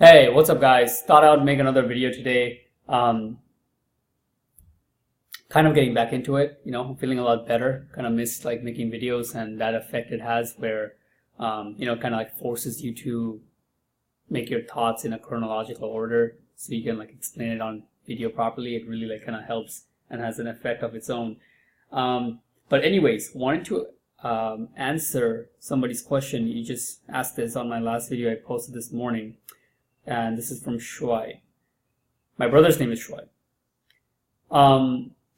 Hey, what's up guys? Thought I would make another video today. Kind of getting back into it, I'm feeling a lot better. Kind of missed like making videos and that effect it has where, kind of like forces you to make your thoughts in a chronological order so you can like explain it on video properly. It really like kind of helps and has an effect of its own. But anyways, wanted to answer somebody's question. You just asked this on my last video I posted this morning. And this is from Shuai. My brother's name is Shuai.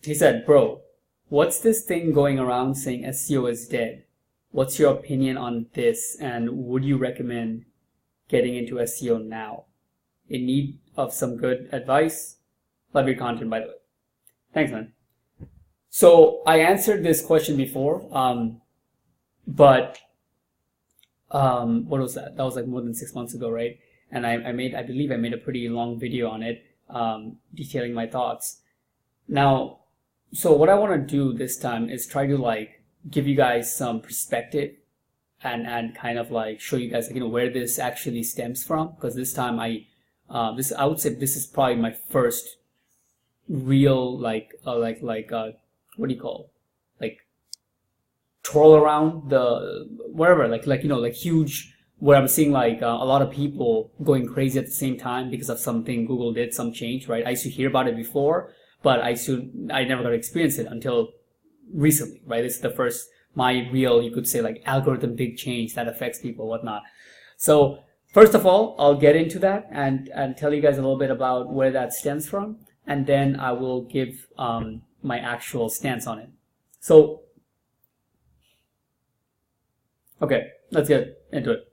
He said, bro, what's this thing going around saying SEO is dead? What's your opinion on this? And would you recommend getting into SEO now? In need of some good advice? Love your content, by the way. Thanks, man. So I answered this question before, but what was that? That was like more than 6 months ago, right? And I believe I made a pretty long video on it, detailing my thoughts. Now, so what I want to do this time is try to like give you guys some perspective and kind of like show you guys like, where this actually stems from. Because this time I would say this is probably my first real what do you call like twirl around the wherever like huge. Where I'm seeing like a lot of people going crazy at the same time because of something Google did, some change, right? I used to hear about it before, but I never got to experience it until recently, right? This is the first, my real, you could say like algorithm big change that affects people, whatnot. So first of all, I'll get into that and tell you guys a little bit about where that stems from. And then I will give my actual stance on it. So, okay, let's get into it.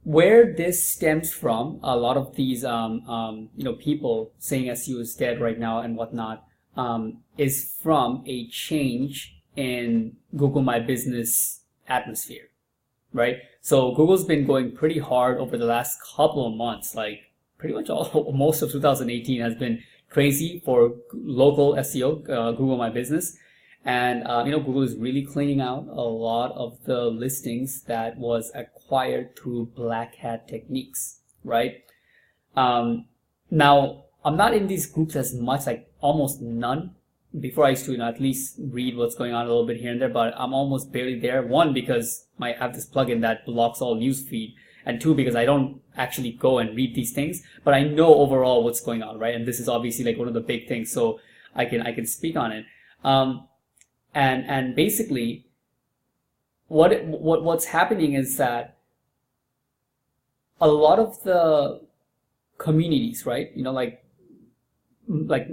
Where this stems from, a lot of these people saying SEO is dead right now and whatnot, is from a change in Google My Business atmosphere, right? So Google's been going pretty hard over the last couple of months, like pretty much most of 2018 has been crazy for local SEO, Google My Business. And, Google is really cleaning out a lot of the listings that was acquired through black hat techniques, right? Now, I'm not in these groups as much, like almost none. Before I used to, at least read what's going on a little bit here and there, but I'm almost barely there. One, because I have this plugin that blocks all newsfeed. And two, because I don't actually go and read these things, but I know overall what's going on, right? And this is obviously like one of the big things, so I can speak on it. And basically, what's happening is that a lot of the communities, right? Like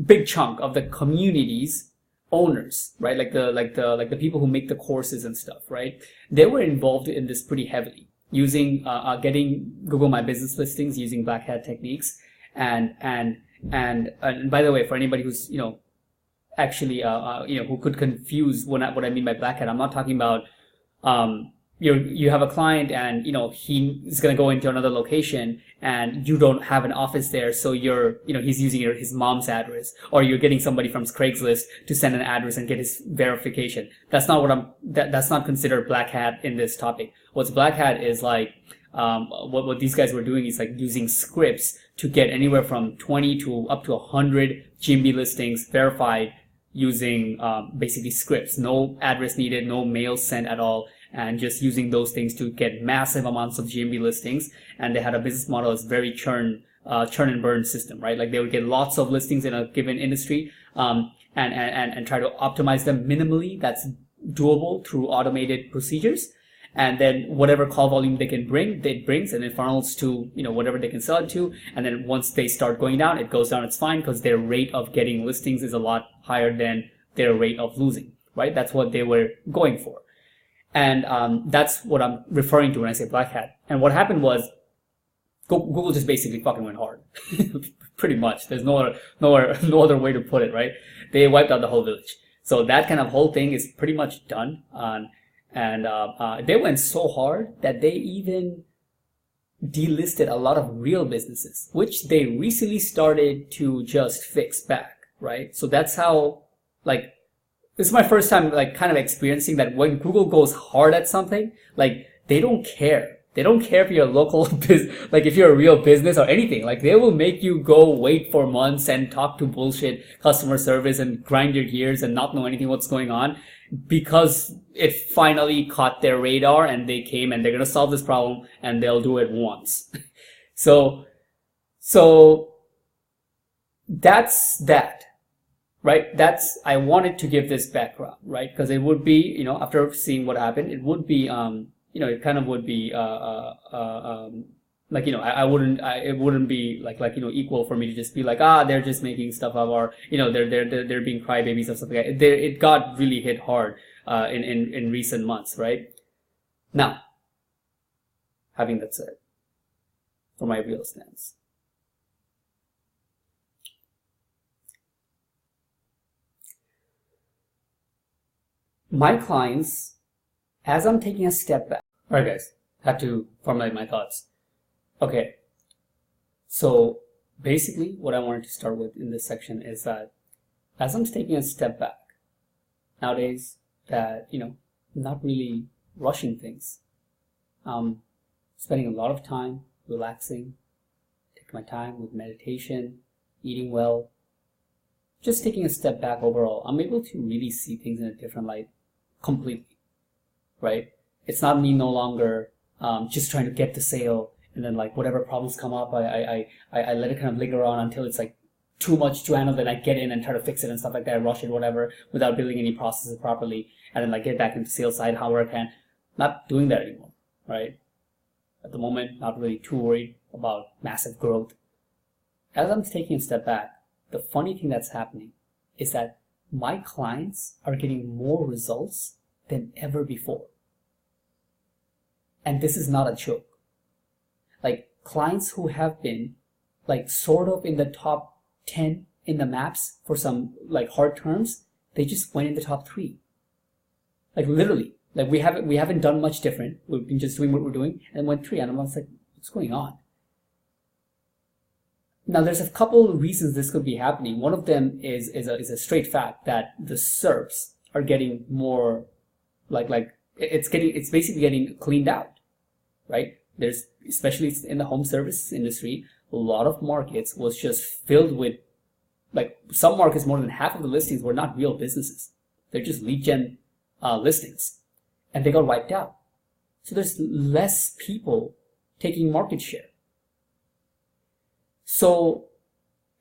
big chunk of the communities owners, right? Like the people who make the courses and stuff, right? They were involved in this pretty heavily, using getting Google My Business listings using black hat techniques, and by the way, for anybody who's actually, who could confuse what I mean by black hat. I'm not talking about, you have a client and, he is going to go into another location and you don't have an office there. So he's using his mom's address, or you're getting somebody from Craigslist to send an address and get his verification. That's not that's not considered black hat in this topic. What's black hat is like, what these guys were doing is like using scripts to get anywhere from 20 to up to 100 GMB listings verified using basically scripts, no address needed, no mail sent at all, and just using those things to get massive amounts of GMB listings. And they had a business model that's very churn and burn system, right? Like they would get lots of listings in a given industry, and try to optimize them minimally. That's doable through automated procedures. And then whatever call volume they can bring, it brings, and it funnels to, whatever they can sell it to. And then once they start going down, it goes down, it's fine, because their rate of getting listings is a lot higher than their rate of losing, right? That's what they were going for. And that's what I'm referring to when I say black hat. And what happened was Google just basically fucking went hard. Pretty much. There's no other way to put it, right? They wiped out the whole village. So that kind of whole thing is pretty much done. And they went so hard that they even delisted a lot of real businesses, which they recently started to just fix back, right? So that's how, like, this is my first time, like, kind of experiencing that when Google goes hard at something, like, they don't care They don't care if you're a local like if you're a real business or anything. Like they will make you go wait for months and talk to bullshit customer service and grind your gears and not know anything what's going on, because it finally caught their radar and they came and they're going to solve this problem and they'll do it once. So that's that, right? I wanted to give this background, right? Because it would be, you know, after seeing what happened, it would be, you know, it kind of would be, like, you know, it wouldn't be like, you know, equal for me to just be like, they're just making stuff up, or, you know, they're being crybabies or something like that. It got really hit hard, in recent months, right? Now, having that said, for my real stance, my clients, as I'm taking a step back, all right, guys, have to formulate my thoughts. Okay, so basically what I wanted to start with in this section is that as I'm taking a step back nowadays, that, you know, I'm not really rushing things. Spending a lot of time relaxing, taking my time with meditation, eating well, just taking a step back overall. I'm able to really see things in a different light completely, right? It's not me no longer just trying to get the sale, and then like whatever problems come up, I let it kind of linger on until it's like too much to handle, then I get in and try to fix it and stuff like that, rush it, whatever, without building any processes properly, and then like get back into sales side however I can. Not doing that anymore, right? At the moment, not really too worried about massive growth. As I'm taking a step back, the funny thing that's happening is that my clients are getting more results than ever before. And this is not a joke. Like clients who have been like sort of in the top 10 in the maps for some like hard terms, they just went in the top 3. Like literally, like we haven't done much different. We've been just doing what we're doing and went 3. And I was like, what's going on? Now there's a couple of reasons this could be happening. One of them is a straight fact that the serps are getting more like it's basically getting cleaned out, right? There's, especially in the home services industry, a lot of markets was just filled with, like some markets, more than half of the listings were not real businesses. They're just lead gen listings, and they got wiped out. So there's less people taking market share. So,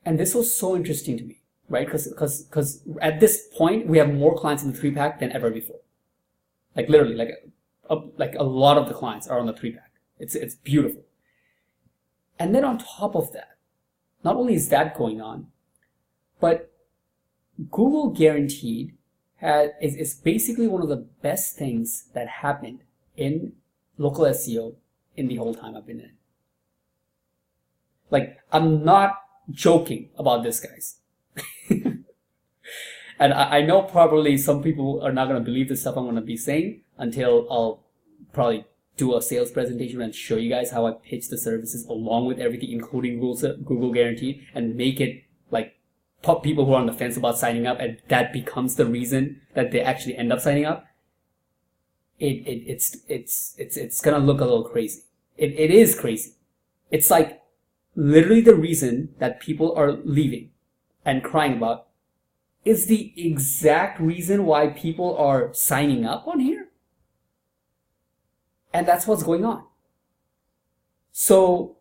and this was so interesting to me, right? Because at this point, we have more clients in the 3-pack than ever before. Like literally, like a lot of the clients are on the 3-pack. It's beautiful. And then on top of that, not only is that going on, but Google Guaranteed is basically one of the best things that happened in local SEO in the whole time I've been in it. Like, I'm not joking about this, guys. And I know probably some people are not going to believe the stuff I'm going to be saying until I'll probably do a sales presentation and show you guys how I pitch the services along with everything, including Google Guaranteed, and make it like people who are on the fence about signing up, and that becomes the reason that they actually end up signing up. It's gonna look a little crazy. It is crazy. It's like literally the reason that people are leaving and crying about is the exact reason why people are signing up on here. And that's what's going on. So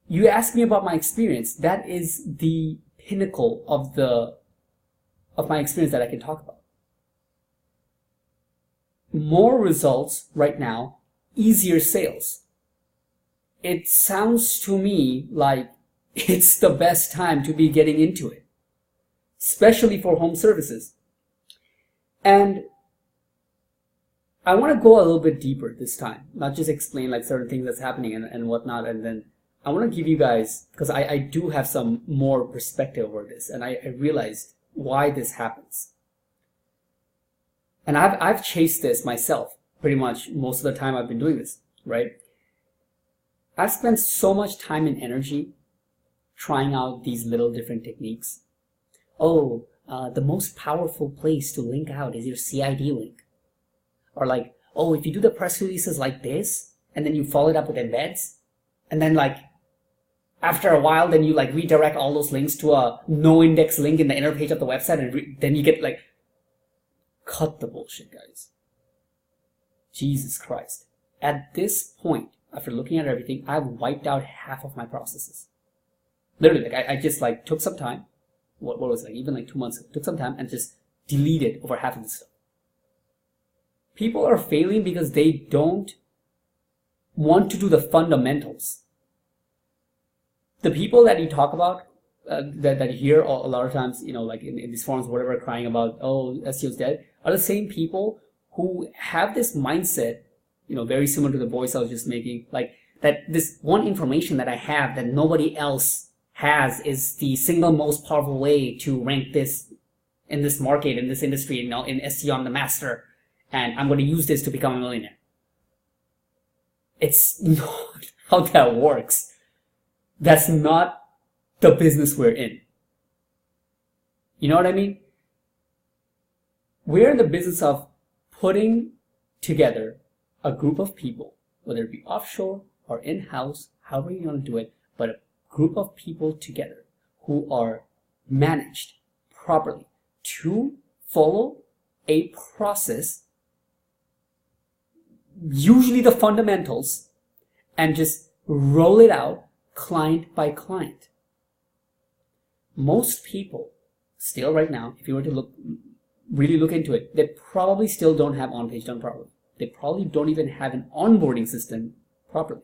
you asked me about my experience. That is the pinnacle of my experience that I can talk about. More results right now, easier sales. It sounds to me like it's the best time to be getting into it, especially for home services. And I want to go a little bit deeper this time, not just explain like certain things that's happening and whatnot, and then I want to give you guys, because I do have some more perspective over this, and I realized why this happens. And I've chased this myself pretty much most of the time I've been doing this, right? I've spent so much time and energy trying out these little different techniques. Oh, the most powerful place to link out is your CID link. Or like, oh, if you do the press releases like this, and then you follow it up with embeds, and then like after a while, then you like redirect all those links to a no index link in the inner page of the website, and then you get like, cut the bullshit, guys. Jesus Christ. At this point, after looking at everything, I've wiped out half of my processes. Literally, like I just like took some time. What was it, like even like 2 months ago, took some time and just deleted over half of the stuff. People are failing because they don't want to do the fundamentals. The people that you talk about, that you hear a lot of times, you know, like in these forums, whatever, crying about, oh, SEO is dead, are the same people who have this mindset, you know, very similar to the voice I was just making, like that this one information that I have that nobody else has is the single most powerful way to rank this in this market, in this industry, you know, in SEO, I'm the master, and I'm going to use this to become a millionaire. It's not how that works. That's not the business we're in. You know what I mean? We're in the business of putting together a group of people, whether it be offshore or in-house, however you want to do it, but a group of people together who are managed properly to follow a process, usually the fundamentals, and just roll it out client by client. Most people still right now, if you were to really look into it, they probably still don't have on-page done properly. They probably don't even have an onboarding system properly.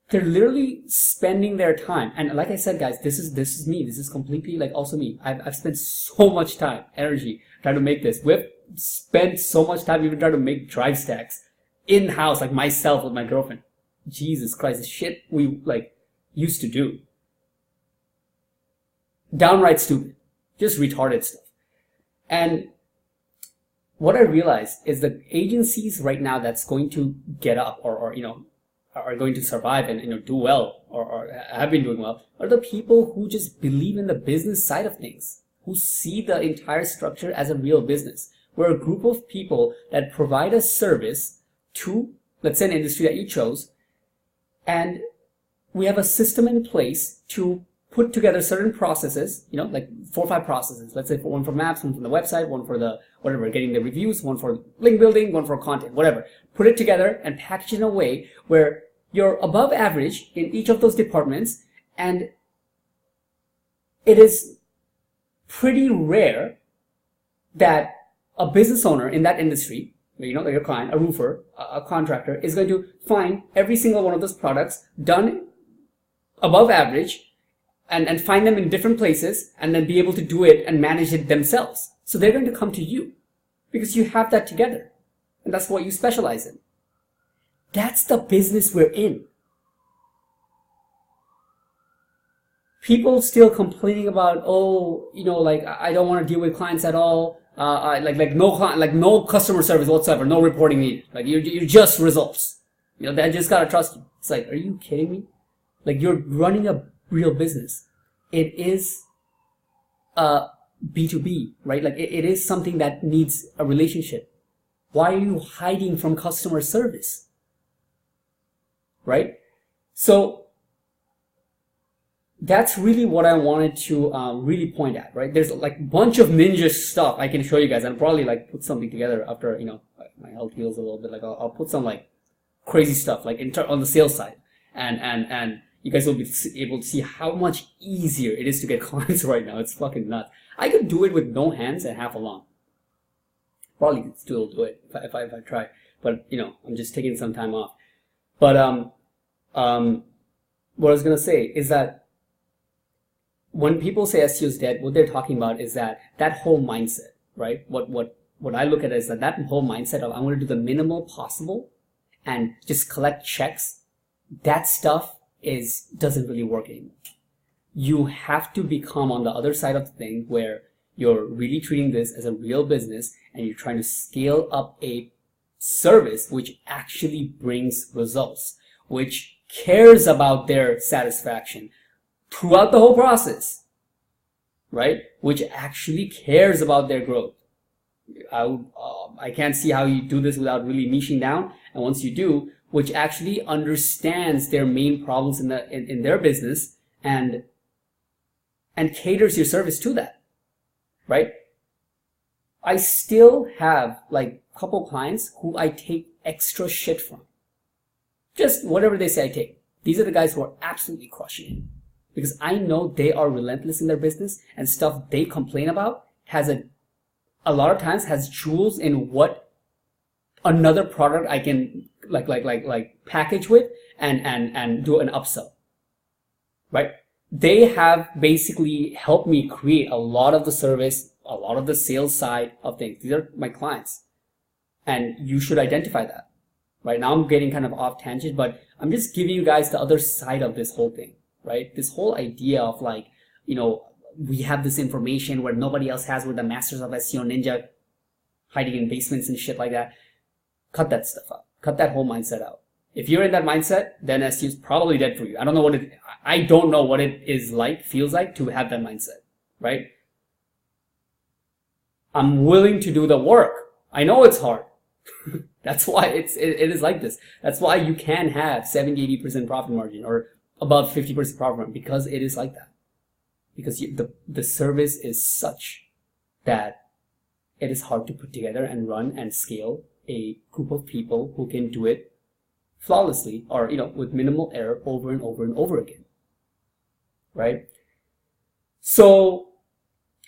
They're literally spending their time, and like I said, guys, this is me. This is completely like also me. I've spent so much time, energy trying to make this. We've spent so much time even trying to make drive stacks in-house, like myself with my girlfriend. Jesus Christ, the shit we like used to do. Downright stupid, just retarded stuff. And what I realized is that agencies right now that's going to get up or you know, are going to survive and, you know, do well or have been doing well are the people who just believe in the business side of things, who see the entire structure as a real business. We're a group of people that provide a service to, let's say, an industry that you chose, and we have a system in place to put together certain processes, you know, like 4 or 5 processes. Let's say one for maps, one for the website, one for the whatever, getting the reviews, one for link building, one for content, whatever. Put it together and package it in a way where you're above average in each of those departments, and it is pretty rare that a business owner in that industry, you know, like your client, a roofer, a contractor, is going to find every single one of those products done above average and find them in different places and then be able to do it and manage it themselves. So they're going to come to you because you have that together and that's what you specialize in. That's the business we're in. People still complaining about, oh, you know, like I don't want to deal with clients at all. Like no client, like no customer service whatsoever, no reporting needed. Like you're just results. You know, they just gotta trust you. It's like, are you kidding me? Like you're running a real business. It is B2B, right? Like it is something that needs a relationship. Why are you hiding from customer service? Right? So that's really what I wanted to really point at, right? There's like a bunch of ninja stuff I can show you guys, and I'll probably like put something together after, you know, my health heals a little bit. Like I'll put some like crazy stuff like on the sales side, and you guys will be able to see how much easier it is to get clients right now. It's fucking nuts. I could do it with no hands and half a lung. Probably could still do it if I try, but you know, I'm just taking some time off. But what I was gonna say is that when people say SEO is dead, what they're talking about is that whole mindset, right? What I look at is that whole mindset of I'm going to do the minimal possible and just collect checks. That stuff doesn't really work anymore. You have to become on the other side of the thing where you're really treating this as a real business and you're trying to scale up a service which actually brings results, which cares about their satisfaction throughout the whole process, right? Which actually cares about their growth. I can't see how you do this without really niching down. And once you do, which actually understands their main problems in their business and caters your service to that, right? I still have like a couple clients who I take extra shit from. Just whatever they say I take. These are the guys who are absolutely crushing it. Because I know they are relentless in their business, and stuff they complain about has a lot of times has jewels in what another product I can like package with and do an upsell. Right? They have basically helped me create a lot of the service, a lot of the sales side of things. These are my clients. And you should identify that. Right now I'm getting kind of off tangent, but I'm just giving you guys the other side of this whole thing, right? This whole idea of like, you know, we have this information where nobody else has, we're the masters of SEO ninja, hiding in basements and shit like that. Cut that stuff out. Cut that whole mindset out. If you're in that mindset, then SEO is probably dead for you. I don't know what it is like, feels like to have that mindset, right? I'm willing to do the work. I know it's hard. That's why it is like this. That's why you can have 70-80% profit margin or above 50% profit margin, because it is like that. Because the service is such that it is hard to put together and run and scale a group of people who can do it flawlessly or, you know, with minimal error over and over and over again. Right? So,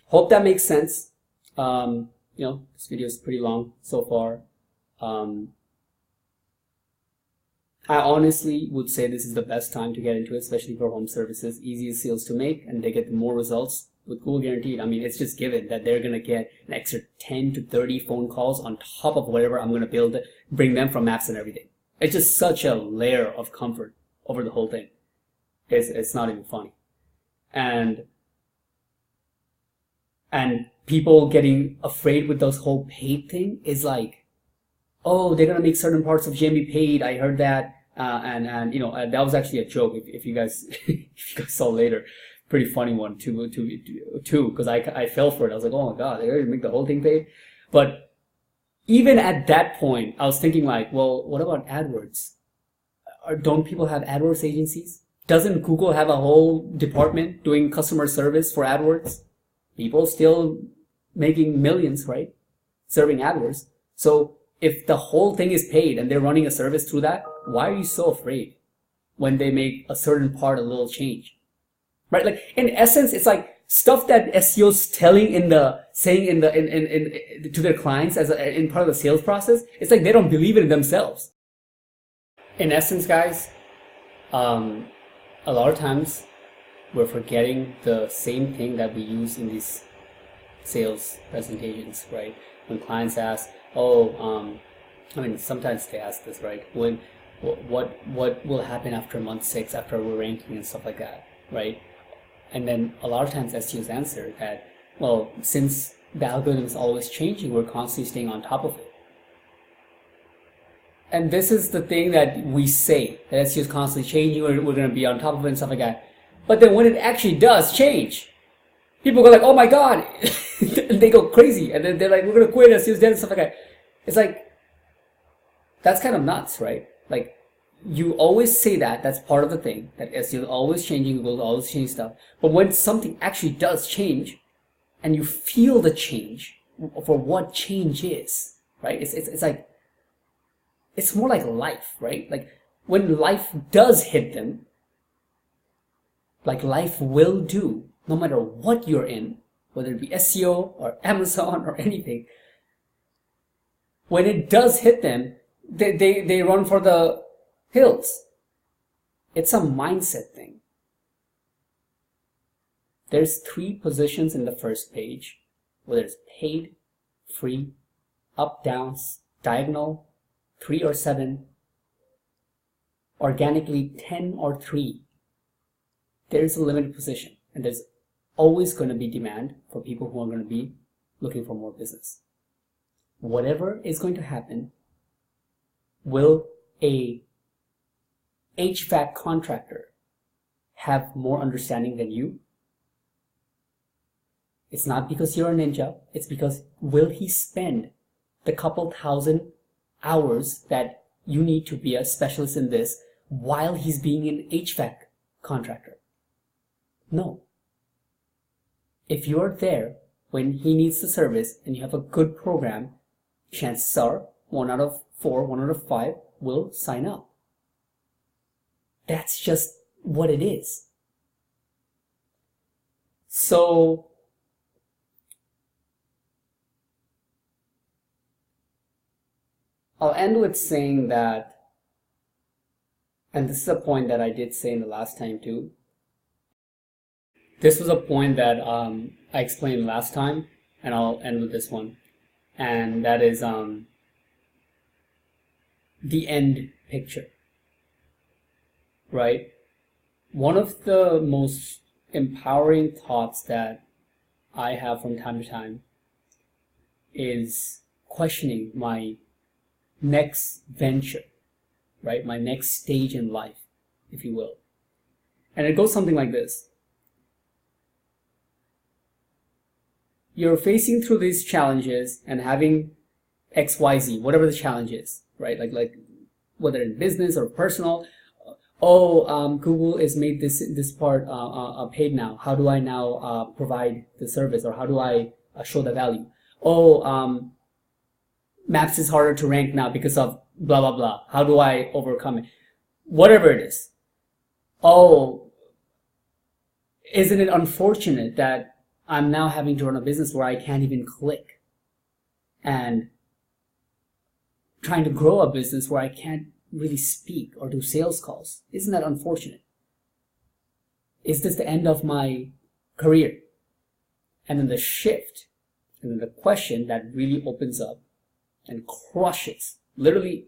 hope that makes sense. You know, this video is pretty long so far. I honestly would say this is the best time to get into it, especially for home services. Easiest sales to make, and they get more results with Google Guaranteed. I mean, it's just given that they're going to get an extra 10 to 30 phone calls on top of whatever I'm going to bring them from maps and everything. It's just such a layer of comfort over the whole thing. It's not even funny. And people getting afraid with those whole paid thing is like, oh, they're gonna make certain parts of GMB paid. I heard that, and you know, that was actually a joke. If you guys if you guys saw later, pretty funny one too, because I fell for it. I was like, oh my god, they're gonna make the whole thing paid. But even at that point, I was thinking like, well, what about AdWords? Don't people have AdWords agencies? Doesn't Google have a whole department doing customer service for AdWords? People still making millions, right? Serving AdWords. So if the whole thing is paid and they're running a service through that, why are you so afraid when they make a certain part a little change? Right? Like in essence, it's like stuff that SEO's saying to their clients in part of the sales process. It's like they don't believe it in themselves. In essence, guys, a lot of times we're forgetting the same thing that we use in these sales presentations, right? When clients ask, oh, I mean, sometimes they ask this, right? What will happen after month 6, after we're ranking and stuff like that, right? And then a lot of times SEOs answer that, well, since the algorithm is always changing, we're constantly staying on top of it. And this is the thing that we say, that SEO is constantly changing, we're going to be on top of it and stuff like that. But then when it actually does change, people go like, oh my god, and they go crazy, and then they're like, we're going to quit, SEO's dead and stuff like that. It's like, that's kind of nuts, right? Like, you always say that, that's part of the thing, that SEO is always changing, Google is always changing stuff. But when something actually does change, and you feel the change, for what change is, right? It's like, it's more like life, right? Like, when life does hit them, like life will do, no matter what you're in, whether it be SEO or Amazon or anything, when it does hit them, they run for the hills. It's a mindset thing. There's 3 positions in the first page, whether it's paid, free, up, downs, diagonal, 3 or 7, organically 10 or 3. There's a limited position, and there's always going to be demand for people who are going to be looking for more business. Whatever is going to happen, will a HVAC contractor have more understanding than you? It's not because you're a ninja. It's because will he spend the couple thousand hours that you need to be a specialist in this while he's being an HVAC contractor? No. If you're there when he needs the service and you have a good program, chances are 1 out of 4, 1 out of 5 will sign up. That's just what it is. So I'll end with saying that, and this is a point that I did say in the last time too. This was a point that I explained last time, and I'll end with this one. And that is the end picture, right? One of the most empowering thoughts that I have from time to time is questioning my next venture, right? My next stage in life, if you will. And it goes something like this. You're facing through these challenges and having XYZ, whatever the challenge is, right? Like whether in business or personal. Google has made this part paid now. How do I now provide the service, or how do I show the value? Maps is harder to rank now because of blah, blah, blah. How do I overcome it? Whatever it is. Isn't it unfortunate that I'm now having to run a business where I can't even click, and trying to grow a business where I can't really speak or do sales calls? Isn't that unfortunate? Is this the end of my career? And then the shift, and then the question that really opens up and crushes literally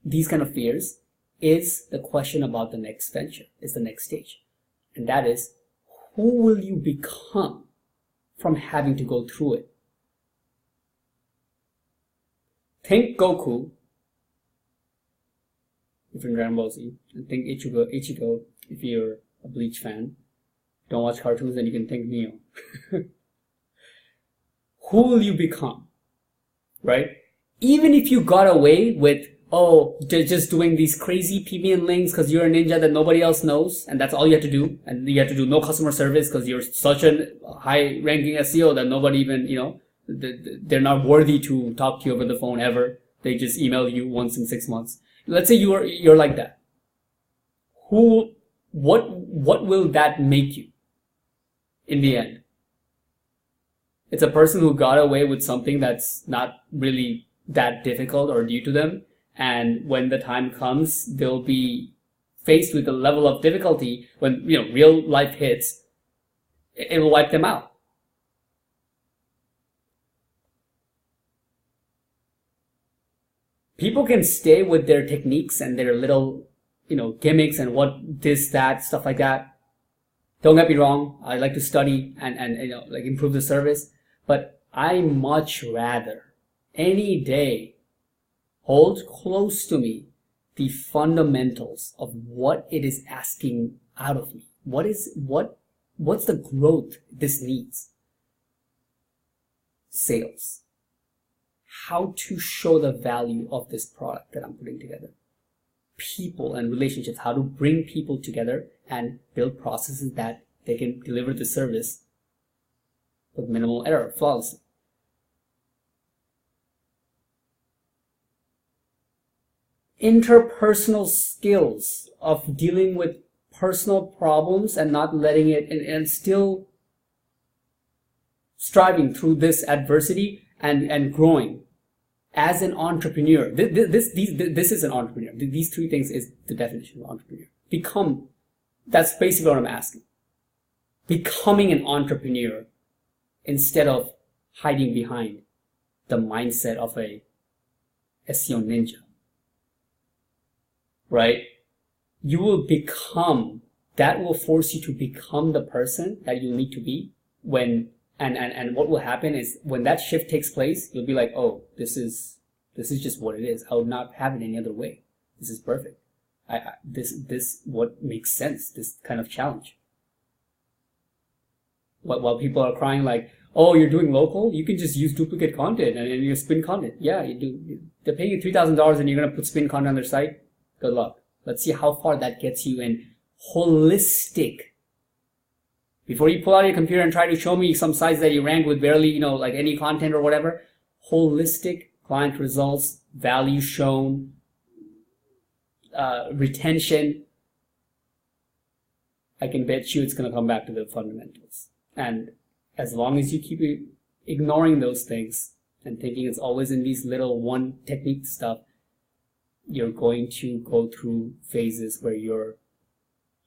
these kind of fears is the question about the next venture, is the next stage. And that is, who will you become from having to go through it? Think Goku, if you're in Dragon Ball Z, and think Ichigo if you're a Bleach fan. Don't watch cartoons, then you can think Neo. Who will you become, right? Even if you got away with, just doing these crazy PBN links because you're a ninja that nobody else knows, and that's all you have to do, and you have to do no customer service because you're such a high-ranking SEO that nobody even, they're not worthy to talk to you over the phone ever. They just email you once in 6 months. Let's say you're like that. What will that make you in the end? It's a person who got away with something that's not really that difficult or due to them, and when the time comes, they'll be faced with a level of difficulty when real life hits. It will wipe them out. People can stay with their techniques and their little, gimmicks and what this, that, stuff like that. Don't get me wrong. I like to study and improve the service, but I much rather any day hold close to me the fundamentals of what it is asking out of me. What's the growth this needs? Sales. How to show the value of this product that I'm putting together. People and relationships, how to bring people together and build processes that they can deliver the service with minimal error, flawlessly. Interpersonal skills of dealing with personal problems and not letting it, and still striving through this adversity and growing as an entrepreneur. This is an entrepreneur. These three things is the definition of entrepreneur. That's basically what I'm asking. Becoming an entrepreneur instead of hiding behind the mindset of a SEO ninja. Right? You will become, that will force you to become the person that you need to be when, and what will happen is when that shift takes place, you'll be like, oh, this is just what it is. I would not have it any other way. This is perfect. This what makes sense, this kind of challenge. While people are crying like, oh, you're doing local, you can just use duplicate content and you spin content. Yeah, you do. They're paying you $3,000 and you're gonna put spin content on their site. Good luck. Let's see how far that gets you in holistic. Before you pull out your computer and try to show me some sites that you rank with barely, like any content or whatever, holistic client results, value shown, retention, I can bet you it's going to come back to the fundamentals. And as long as you keep ignoring those things and thinking it's always in these little one technique stuff, you're going to go through phases where you're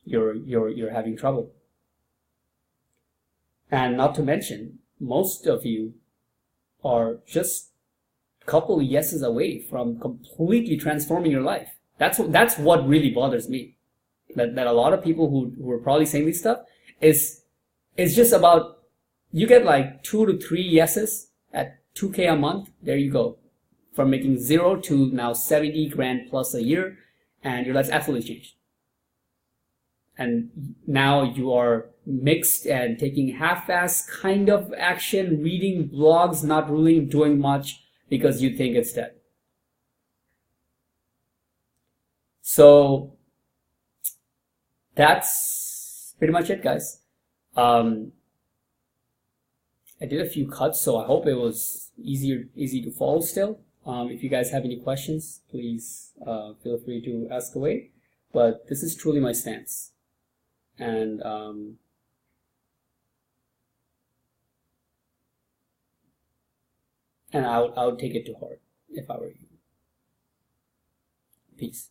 having trouble. And not to mention, most of you are just a couple yeses away from completely transforming your life. That's what really bothers me. That a lot of people who are probably saying this stuff is just about, you get like 2 to 3 yeses at $2K a month. There you go, from making 0 to now 70 grand plus a year, and your life's absolutely changed. And now you are mixed and taking half-ass kind of action, reading blogs, not really doing much because you think it's dead. So that's pretty much it, guys. I did a few cuts, so I hope it was easy to follow still. If you guys have any questions, please feel free to ask away. But this is truly my stance, and I would take it to heart if I were you. Peace.